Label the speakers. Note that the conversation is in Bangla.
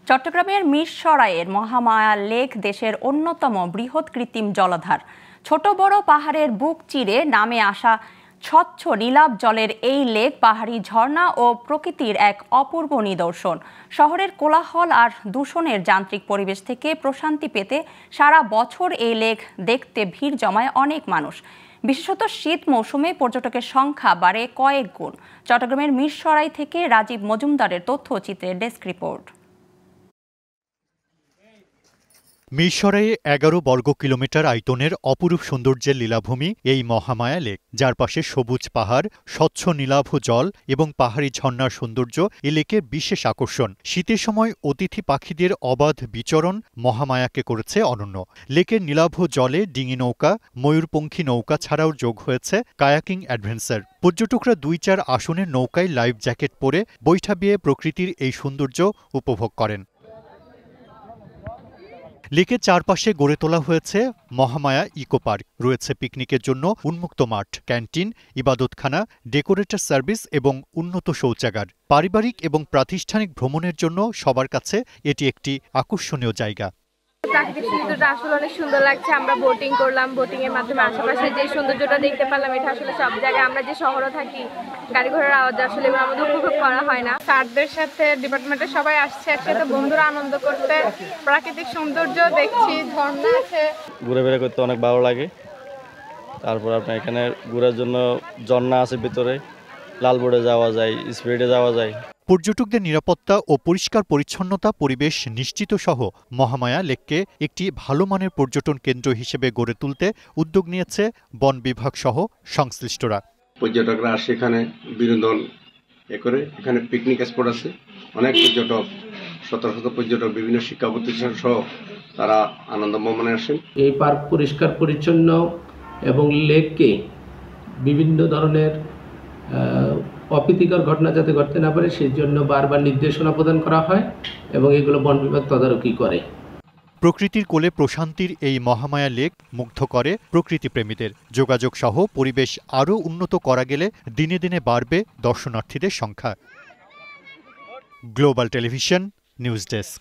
Speaker 1: চট্টগ্রামের মিরসরাইয়ের মহামায়া লেক দেশের অন্যতম বৃহৎ কৃত্রিম জলাধার। ছোট বড় পাহাড়ের বুক চিরে নামে আসা স্বচ্ছ নীলাভ জলের এই লেক পাহাড়ি ঝর্ণা ও প্রকৃতির এক অপূর্ব নিদর্শন। শহরের কোলাহল আর দূষণের যান্ত্রিক পরিবেশ থেকে প্রশান্তি পেতে সারা বছর এই লেক দেখতে ভিড় জমায় অনেক মানুষ। বিশেষত শীত মৌসুমে পর্যটকের সংখ্যা বাড়ে কয়েক গুণ। চট্টগ্রামের মিরসরাই থেকে রাজীব মজুমদারের তথ্যচিত্রের ডেস্ক রিপোর্ট।
Speaker 2: মিরসরাইয়ে ১১ বর্গ কিলোমিটার আয়তনের অপরূপ সৌন্দর্যের লীলাভূমি এই মহামায়া লেক, যার পাশে সবুজ পাহাড়, স্বচ্ছ নীলাভ জল এবং পাহাড়ি ঝর্ণার সৌন্দর্য এ লেকের বিশেষ আকর্ষণ। শীতের সময় অতিথি পাখিদের অবাধ বিচরণ মহামায়াকে করেছে অনন্য। লেকের নীলাভ জলে ডিঙি নৌকা, ময়ূরপঙ্খী নৌকা ছাড়াও যোগ হয়েছে কায়াকিং অ্যাডভেঞ্চার। পর্যটকরা ২-৪ আসনের নৌকায় লাইফ জ্যাকেট পরে বৈঠা বেয়ে প্রকৃতির এই সৌন্দর্য উপভোগ করেন। লেকের চারপাশে গড়ে তোলা হয়েছে মহামায়া ইকো পার্ক, রয়েছে পিকনিকের জন্য উন্মুক্ত মাঠ, ক্যান্টিন, ইবাদতখানা, ডেকোরেটর সার্ভিস এবং উন্নত শৌচাগার। পারিবারিক এবং প্রাতিষ্ঠানিক ভ্রমণের জন্য সবার কাছে এটি একটি আকর্ষণীয় জায়গা।
Speaker 3: প্রাকৃতিক সৌন্দর্যটা আসলে অনেক সুন্দর লাগছে। আমরা বোটিং করলাম, বোটিং এর মাধ্যমে আশেপাশে যে সৌন্দর্যটা দেখতে পারলাম, এটা আসলে সব জায়গায় আমরা যে শহরে থাকি গাড়ি ঘোড়ার আওয়াজ আসলে আমাদের উপভোগ করা হয় না।
Speaker 4: স্যারদের সাথে ডিপার্টমেন্টের সবাই আসছে একসাথে, বন্ধুরা আনন্দ করতে, প্রাকৃতিক সৌন্দর্য দেখছি, ঝর্ণা আছে,
Speaker 5: ঘুরে করতে অনেক ভালো লাগে। তারপর আপনার এখানে ঘোরার জন্য ঝর্ণা আছে ভিতরে, লাল বোর্ডে যাওয়া যায়, স্পিডে যাওয়া যায়।
Speaker 2: পর্যটকদের নিরাপত্তা ও পরিষ্কার পরিচ্ছন্নতা পরিবেশ নিশ্চিত সহ মহামায়া লেককে একটি ভালো মানের পর্যটন কেন্দ্র হিসেবে গড়ে তুলতে উদ্যোগ নিয়েছে বন বিভাগ সহ সংশ্লিষ্টরা।
Speaker 6: পর্যটকরা আসে এখানে বিনোদন করে, এখানে পিকনিক স্পট আছে, অনেক পর্যটক, শত শত পর্যটক বিভিন্ন শিক্ষা প্রতিষ্ঠান সহ তারা আনন্দ ভ্রমণে আসেন।
Speaker 7: এই পার্ক পরিষ্কার পরিচ্ছন্ন এবং লেককে বিভিন্ন ধরনের অপ্রীতিকর ঘটনা যাতে ঘটতে না পারে সেই জন্য বারবার নির্দেশনা প্রদান করা হয় এবং এগুলো বন বিভাগ তদারকি করে।
Speaker 2: প্রকৃতির কোলে প্রশান্তির এই মহামায়া লেক মুগ্ধ করে প্রকৃতিপ্রেমীদের। যোগাযোগ সহ পরিবেশ আরও উন্নত করা গেলে দিনে দিনে বাড়বে দর্শনার্থীদের সংখ্যা। Global television news desk.